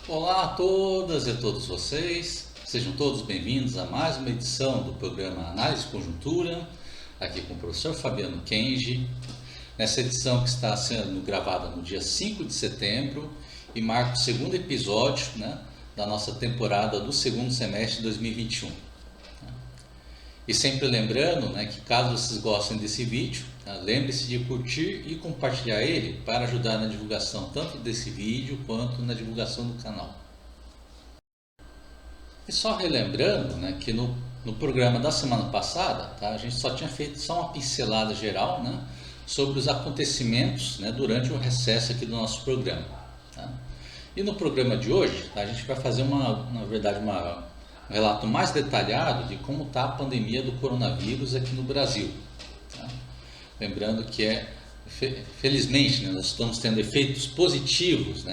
Olá a todas e a todos vocês, sejam todos bem-vindos a mais uma edição do programa Análise e Conjuntura, aqui com o professor Fabiano Kenji, nessa edição que está sendo gravada no dia 5 de setembro e marca o segundo episódio, da nossa temporada do segundo semestre de 2021. E sempre lembrando, que caso vocês gostem desse vídeo, lembre-se de curtir e compartilhar ele para ajudar na divulgação tanto desse vídeo quanto na divulgação do canal. E só relembrando, que no programa da semana passada, a gente só tinha feito só uma pincelada geral, sobre os acontecimentos, durante o recesso aqui do nosso programa. E no programa de hoje, a gente vai fazer um relato mais detalhado de como está a pandemia do coronavírus aqui no Brasil. Lembrando que felizmente, nós estamos tendo efeitos positivos,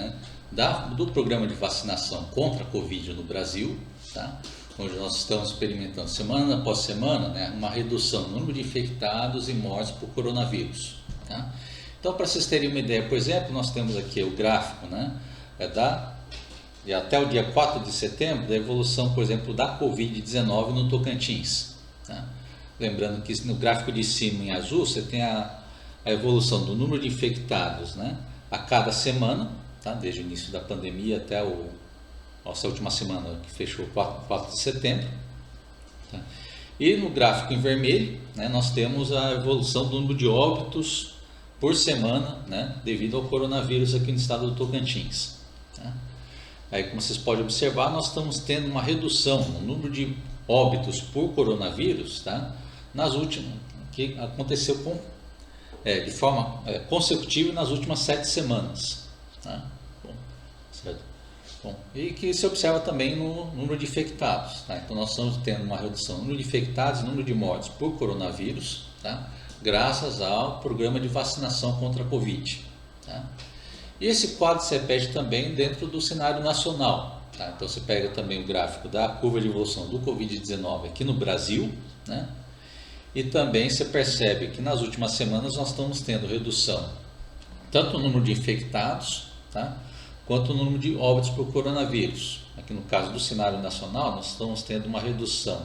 do programa de vacinação contra a Covid no Brasil, onde nós estamos experimentando semana após semana, uma redução no número de infectados e mortes por coronavírus. Então, para vocês terem uma ideia, por exemplo, nós temos aqui o gráfico, até o dia 4 de setembro, da evolução, por exemplo, da Covid-19 no Tocantins. Lembrando que no gráfico de cima em azul, você tem a evolução do número de infectados, a cada semana, desde o início da pandemia até nossa última semana, que fechou 4 de setembro. E no gráfico em vermelho, nós temos a evolução do número de óbitos por semana, devido ao coronavírus aqui no estado do Tocantins. Aí, como vocês podem observar, nós estamos tendo uma redução no número de óbitos por coronavírus, nas últimas, que aconteceu de forma consecutiva nas últimas 7 semanas. E que se observa também no número de infectados. Então, nós estamos tendo uma redução no número de infectados e número de mortes por coronavírus, graças ao programa de vacinação contra a Covid. E esse quadro se repete também dentro do cenário nacional. Então você pega também o gráfico da curva de evolução do Covid-19 aqui no Brasil, e também você percebe que nas últimas semanas nós estamos tendo redução tanto no número de infectados, quanto no número de óbitos por coronavírus. Aqui no caso do cenário nacional, nós estamos tendo uma redução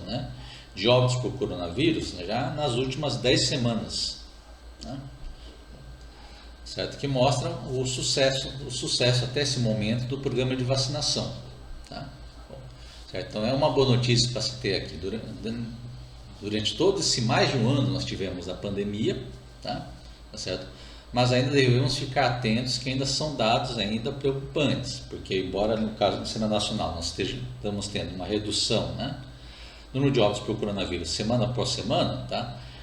de óbitos por coronavírus já nas últimas 10 semanas. Certo? Que mostra o sucesso até esse momento do programa de vacinação. Certo? Então é uma boa notícia para se ter aqui. Durante todo esse mais de um ano nós tivemos a pandemia, certo? Mas ainda devemos ficar atentos que ainda são dados ainda preocupantes, porque embora no caso do cenário nacional nós estamos tendo uma redução, no número de óbitos por coronavírus semana após semana,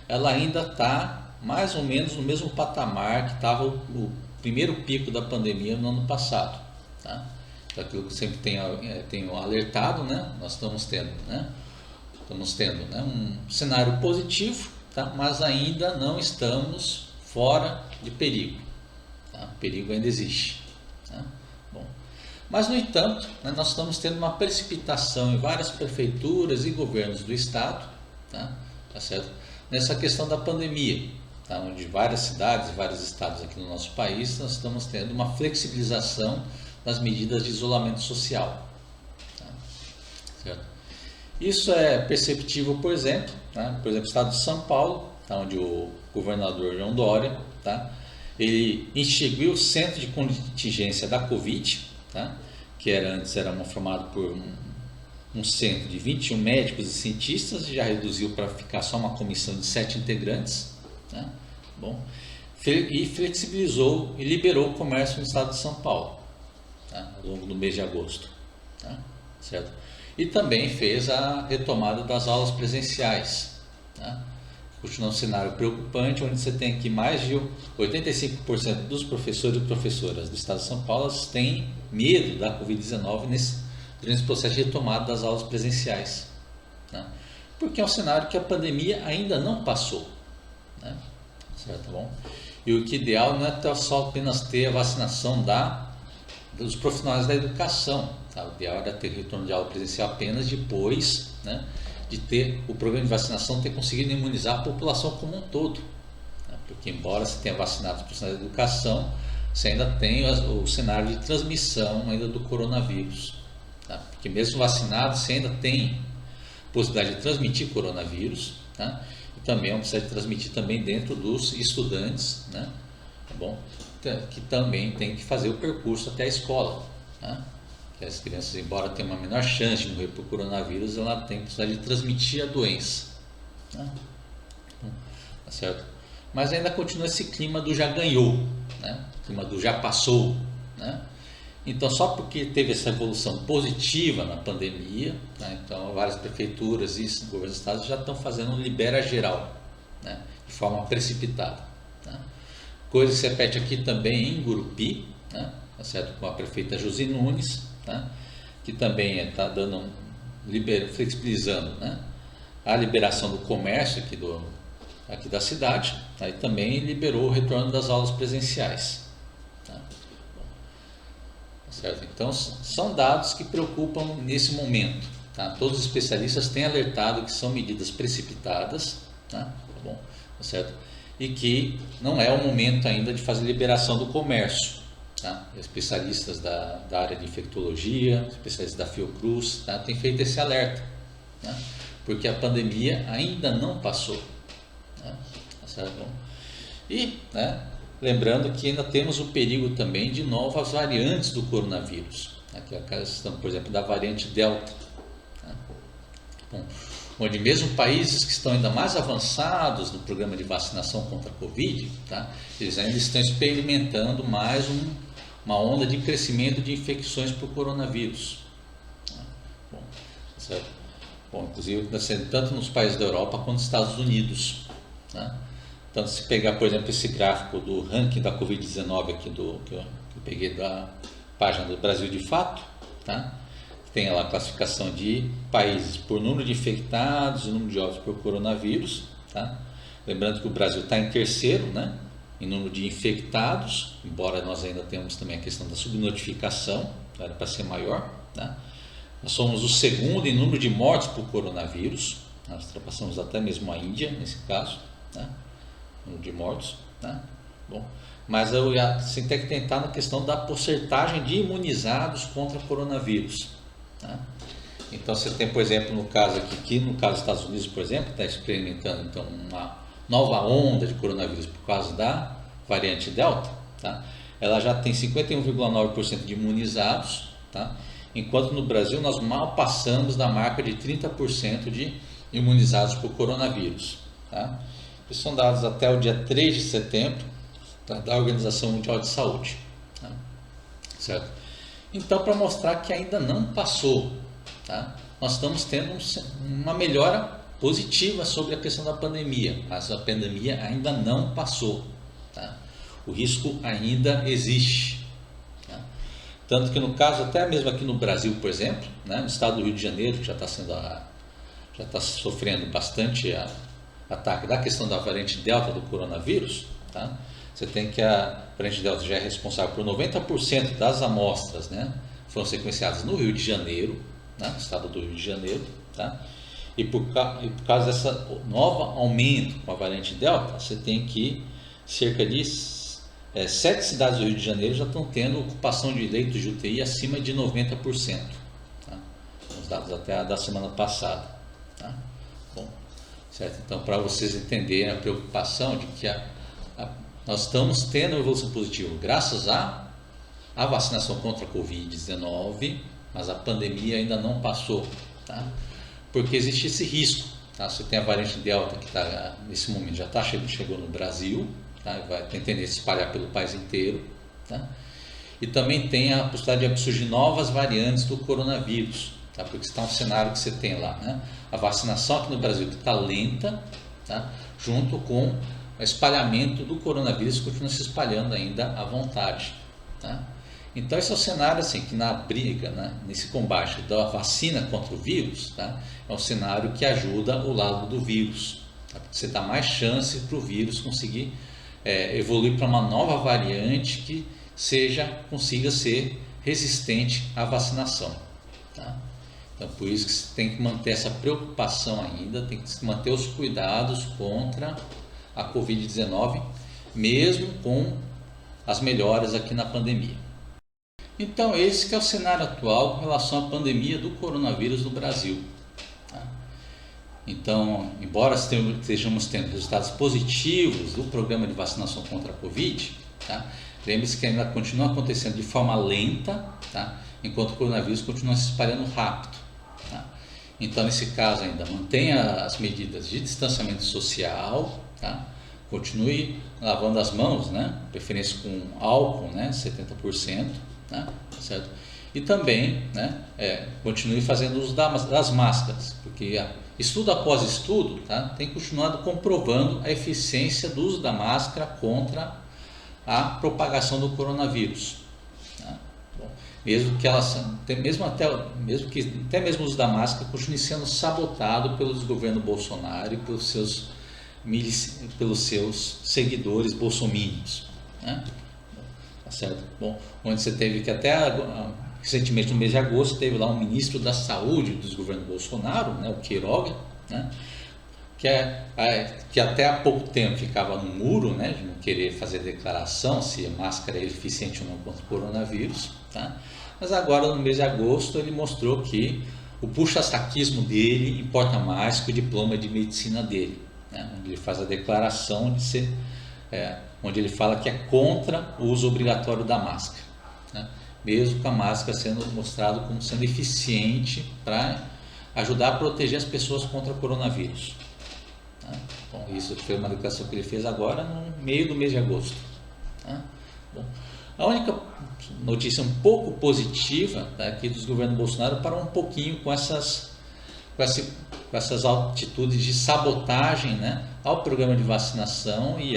ela ainda está mais ou menos no mesmo patamar que estava o primeiro pico da pandemia no ano passado. Aquilo que eu sempre tenho alertado, nós estamos tendo, um cenário positivo, mas ainda não estamos fora de perigo. O perigo ainda existe. Mas, no entanto, nós estamos tendo uma precipitação em várias prefeituras e governos do estado, certo? Nessa questão da pandemia. Onde várias cidades, vários estados aqui no nosso país, nós estamos tendo uma flexibilização das medidas de isolamento social. Certo? Isso é perceptível, por exemplo, no estado de São Paulo, onde o governador João Dória, ele instituiu o centro de contingência da Covid, que antes era formado por um centro de 21 médicos e cientistas, já reduziu para ficar só uma comissão de 7 integrantes. E flexibilizou e liberou o comércio no estado de São Paulo, ao longo do mês de agosto, certo? E também fez a retomada das aulas presenciais, continua um cenário preocupante, onde você tem que mais de 85% dos professores e professoras do estado de São Paulo têm medo da Covid-19 durante esse processo de retomada das aulas presenciais, porque é um cenário que a pandemia ainda não passou. Certo, bom? E o que é ideal não é só apenas ter a vacinação dos profissionais da educação. O ideal era ter retorno de aula presencial apenas depois, de ter o programa de vacinação ter conseguido imunizar a população como um todo. Porque embora se tenha vacinado os profissionais da educação, você ainda tem o cenário de transmissão ainda do coronavírus, tá? Porque mesmo vacinado, você ainda tem possibilidade de transmitir coronavírus, tá? E também é uma possibilidade de transmitir também dentro dos estudantes, né? Tá bom? Que também tem que fazer o percurso até a escola, tá? Que as crianças, embora tenham uma menor chance de morrer por coronavírus, ela tem possibilidade de transmitir a doença, tá? Tá certo? Mas ainda continua esse clima do já ganhou, né? O clima do já passou, né? Então, só porque teve essa evolução positiva na pandemia, né? Então várias prefeituras e governos do estado já estão fazendo um libera geral, né? De forma precipitada, né? Coisa que se repete aqui também em Gurupi, né? Tá certo? Com a prefeita Josi Nunes, né? Que também está dando flexibilizando, né? A liberação do comércio aqui da cidade, tá? E também liberou o retorno das aulas presenciais, tá? Certo? Então são dados que preocupam nesse momento, tá? Todos os especialistas têm alertado que são medidas precipitadas, tá? Tá bom? Tá certo? E que não é o momento ainda de fazer liberação do comércio, tá? Especialistas da área de infectologia, especialistas da Fiocruz, tá? Têm feito esse alerta, tá? Porque a pandemia ainda não passou, tá? Tá certo? Bom, e, né, lembrando que ainda temos o perigo também de novas variantes do coronavírus, tá? Que é a questão, por exemplo, da variante Delta, tá? Bom, onde mesmo países que estão ainda mais avançados no programa de vacinação contra a Covid, tá? Eles ainda estão experimentando mais uma onda de crescimento de infecções por coronavírus, tá? Bom, certo? Bom, inclusive tanto nos países da Europa quanto nos Estados Unidos, tá? Então, se pegar, por exemplo, esse gráfico do ranking da Covid-19 aqui que eu peguei da página do Brasil de Fato, tá? Tem lá a classificação de países por número de infectados e número de óbitos por coronavírus, tá? Lembrando que o Brasil está em terceiro, né, em número de infectados, embora nós ainda temos também a questão da subnotificação, era para ser maior, tá? Nós somos o segundo em número de mortes por coronavírus, nós ultrapassamos até mesmo a Índia nesse caso, tá? Número de mortos, tá? Bom, mas você tem que tentar na questão da porcentagem de imunizados contra coronavírus, tá? Então você tem, por exemplo, no caso aqui no caso dos Estados Unidos, por exemplo, está experimentando então uma nova onda de coronavírus por causa da variante Delta, tá? Ela já tem 51,9% de imunizados, tá? Enquanto no Brasil nós mal passamos da marca de 30% de imunizados por coronavírus, tá? Esses são dados até o dia 3 de setembro, tá? Da Organização Mundial de Saúde, tá? Certo? Então, para mostrar que ainda não passou, tá? Nós estamos tendo uma melhora positiva sobre a questão da pandemia, mas a pandemia ainda não passou, tá? O risco ainda existe, tá? Tanto que no caso, até mesmo aqui no Brasil, por exemplo, né, no estado do Rio de Janeiro, que já está sofrendo bastante ataque da questão da variante Delta do coronavírus, tá? Você tem que a variante Delta já é responsável por 90% das amostras, né, foram sequenciadas no Rio de Janeiro, né, no estado do Rio de Janeiro, tá? E por causa dessa nova aumento com a variante Delta, você tem que cerca de 7 cidades do Rio de Janeiro já estão tendo ocupação de leitos de UTI acima de 90%, tá? Os dados até da semana passada, tá? Bom, certo? Então, para vocês entenderem a preocupação de que nós estamos tendo uma evolução positiva graças à vacinação contra a Covid-19, mas a pandemia ainda não passou, tá? Porque existe esse risco, tá? Você tem a variante Delta que está nesse momento já chegou no Brasil, tá? Vai ter tendência a espalhar pelo país inteiro, tá? E também tem a possibilidade de surgir novas variantes do coronavírus, tá? Porque está um cenário que você tem lá, né? A vacinação aqui no Brasil que está lenta, tá? Junto com o espalhamento do coronavírus que continua se espalhando ainda à vontade, tá? Então esse é o cenário assim, que na briga, né, nesse combate da vacina contra o vírus, tá, é um cenário que ajuda o lado do vírus, tá? Porque você dá mais chance para o vírus conseguir evoluir para uma nova variante que consiga ser resistente à vacinação, tá? Então por isso que você tem que manter essa preocupação ainda, tem que manter os cuidados contra a Covid-19, mesmo com as melhoras aqui na pandemia. Então, esse que é o cenário atual com relação à pandemia do coronavírus no Brasil. Tá? Então, embora estejamos tendo resultados positivos do programa de vacinação contra a Covid, tá? Lembre-se que ainda continua acontecendo de forma lenta, tá? Enquanto o coronavírus continua se espalhando rápido. Tá? Então, nesse caso ainda, mantenha as medidas de distanciamento social, tá? Continue lavando as mãos, né? Preferência com álcool, né? 70%, né? Certo? E também, né? Continue fazendo uso das máscaras, porque estudo após estudo, tá? Tem continuado comprovando a eficiência do uso da máscara contra a propagação do coronavírus. Tá? Bom, mesmo que até mesmo o uso da máscara continue sendo sabotado pelo desgoverno Bolsonaro e pelos seus seguidores bolsominions, né? Tá certo? Bom, onde você teve que até recentemente no mês de agosto teve lá um ministro da saúde do desgoverno Bolsonaro, né, o Queiroga, né, que até há pouco tempo ficava no muro, né, de não querer fazer declaração se a máscara é eficiente ou não contra o coronavírus, tá? Mas agora no mês de agosto ele mostrou que o puxa-saquismo dele importa mais que o diploma de medicina dele, né, onde ele faz a declaração de ser, onde ele fala que é contra o uso obrigatório da máscara, né, mesmo com a máscara sendo mostrado como sendo eficiente para ajudar a proteger as pessoas contra o coronavírus. Tá? Bom, isso foi uma declaração que ele fez agora no meio do mês de agosto. Tá? Bom, a única notícia um pouco positiva, tá, aqui dos governos Bolsonaro parou um pouquinho com essas atitudes de sabotagem, né, ao programa de vacinação e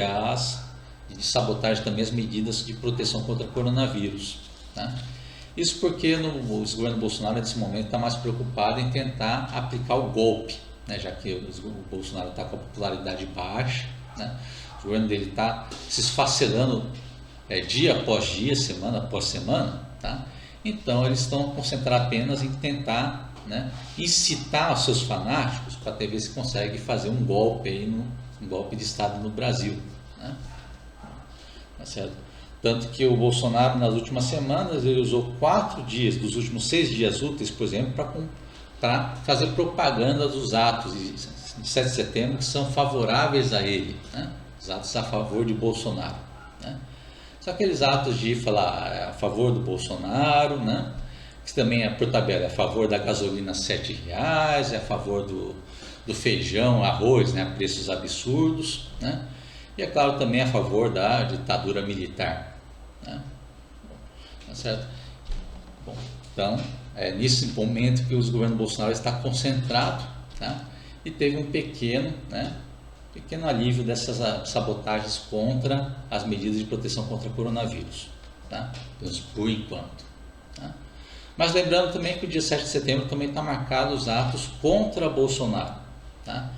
de sabotagem também as medidas de proteção contra o coronavírus. Tá? Isso porque o governo Bolsonaro nesse momento está mais preocupado em tentar aplicar o golpe, né? Já que o Bolsonaro está com a popularidade baixa, né? O governo dele está se esfacelando dia após dia, semana após semana, tá? Então eles estão concentrados apenas em tentar, né, incitar os seus fanáticos para ver se consegue fazer um golpe aí um golpe de Estado no Brasil, né? Tá certo? Tanto que o Bolsonaro, nas últimas semanas, ele usou 4 dias, dos últimos 6 dias úteis, por exemplo, para fazer propaganda dos atos de 7 de setembro que são favoráveis a ele, né? Os atos a favor de Bolsonaro, né? São aqueles atos de falar a favor do Bolsonaro, né? Que também é por tabela, é a favor da gasolina R$7, é a favor do feijão, arroz, né, a preços absurdos, né? E é claro também a favor da ditadura militar, né? Tá certo? Bom, então, nesse momento que o governo Bolsonaro está concentrado, tá? E teve um pequeno alívio dessas sabotagens contra as medidas de proteção contra o coronavírus, tá? Por enquanto, tá? Mas lembrando também que o dia 7 de setembro também está marcado os atos contra Bolsonaro, tá?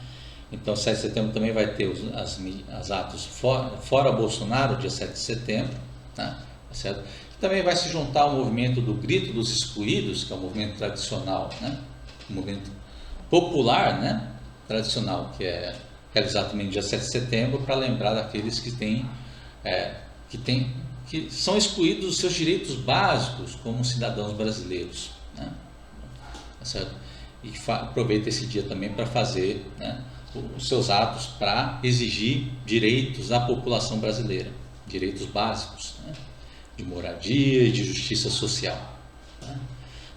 Então, 7 de setembro também vai ter os atos fora Bolsonaro, dia 7 de setembro, tá? Certo? Também vai se juntar ao movimento do Grito dos Excluídos, que é um movimento tradicional, né? Um movimento popular, né? Tradicional, que é realizado também no dia 7 de setembro, para lembrar daqueles que são excluídos dos seus direitos básicos como cidadãos brasileiros, né? Tá certo? E aproveita esse dia também para fazer, né, os seus atos para exigir direitos da população brasileira, direitos básicos, né, de moradia e de justiça social, né?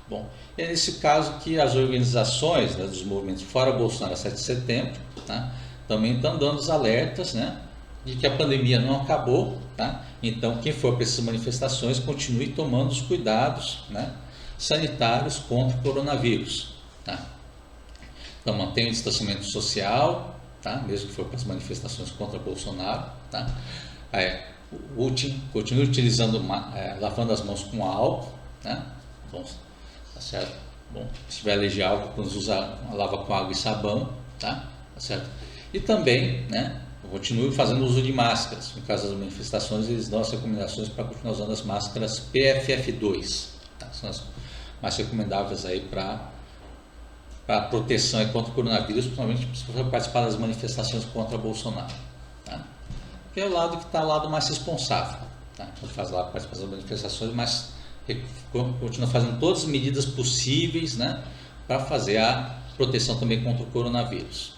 Bom, é nesse caso que as organizações, né, dos movimentos fora Bolsonaro 7 de setembro, tá, também estão dando os alertas, né, de que a pandemia não acabou, tá? Então quem for para essas manifestações continue tomando os cuidados, né, sanitários contra o coronavírus, tá? Então mantenha o distanciamento social, tá? Mesmo que for para as manifestações contra Bolsonaro, tá? Continue utilizando, lavando as mãos com álcool, né? Bom, tá certo? Bom, se tiver alergia a álcool, lava com água e sabão, tá? Tá certo? E também, né, continue fazendo uso de máscaras. No caso das manifestações, eles dão as recomendações para continuar usando as máscaras PFF2, tá? São as mais recomendáveis aí para proteção e contra o coronavírus, principalmente se for participar das manifestações contra Bolsonaro, tá? Que é o lado que está o lado mais responsável, tá? Então faz lá a participação das manifestações, mas continua fazendo todas as medidas possíveis, né, para fazer a proteção também contra o coronavírus,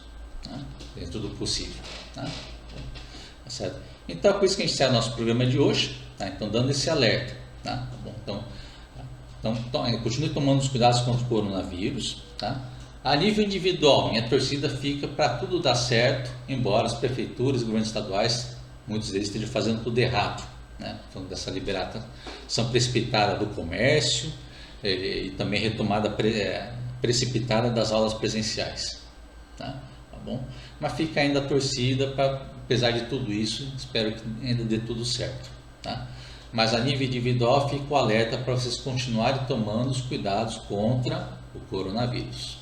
né, dentro do possível, tá? Tá certo? Então, por isso que a gente encerra o nosso programa de hoje, tá? Então, dando esse alerta, tá? Tá bom? Então, continue tomando os cuidados contra o coronavírus, tá? A nível individual, minha torcida fica para tudo dar certo, embora as prefeituras e governos estaduais, muitos deles estejam fazendo tudo errado, né? Então, dessa liberação precipitada do comércio e também retomada precipitada das aulas presenciais, tá? Tá bom? Mas fica ainda a torcida para, apesar de tudo isso, espero que ainda dê tudo certo, tá? Mas a nível individual, fico alerta para vocês continuarem tomando os cuidados contra o coronavírus,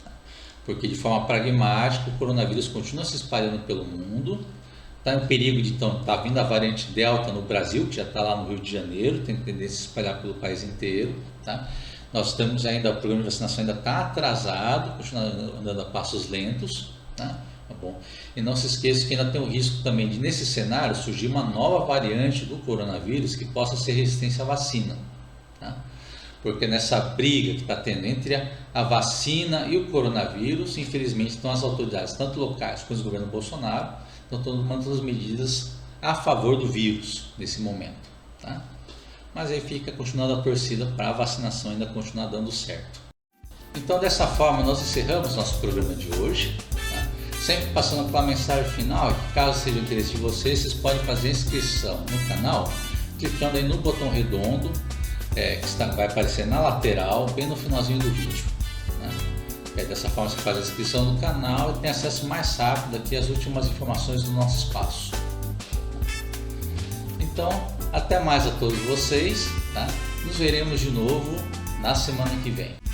tá? Porque de forma pragmática o coronavírus continua se espalhando pelo mundo, está em perigo de tá vindo a variante Delta no Brasil, que já está lá no Rio de Janeiro, tem tendência a se espalhar pelo país inteiro, tá? Nós temos ainda, o programa de vacinação ainda está atrasado, continua andando a passos lentos, tá? Tá bom? E não se esqueça que ainda tem o risco também de, nesse cenário, surgir uma nova variante do coronavírus que possa ser resistência à vacina, tá? Porque nessa briga que está tendo entre a vacina e o coronavírus, infelizmente estão as autoridades, tanto locais quanto o governo Bolsonaro, estão tomando todas as medidas a favor do vírus nesse momento, tá? Mas aí fica continuando a torcida para a vacinação ainda continuar dando certo. Então, dessa forma, nós encerramos nosso programa de hoje, tá? Sempre passando pela mensagem final, que caso seja do interesse de vocês podem fazer inscrição no canal, clicando aí no botão redondo, que vai aparecer na lateral, bem no finalzinho do vídeo, né? Dessa forma você faz a inscrição no canal e tem acesso mais rápido aqui às últimas informações do nosso espaço. Então, até mais a todos vocês, tá? Nos veremos de novo na semana que vem.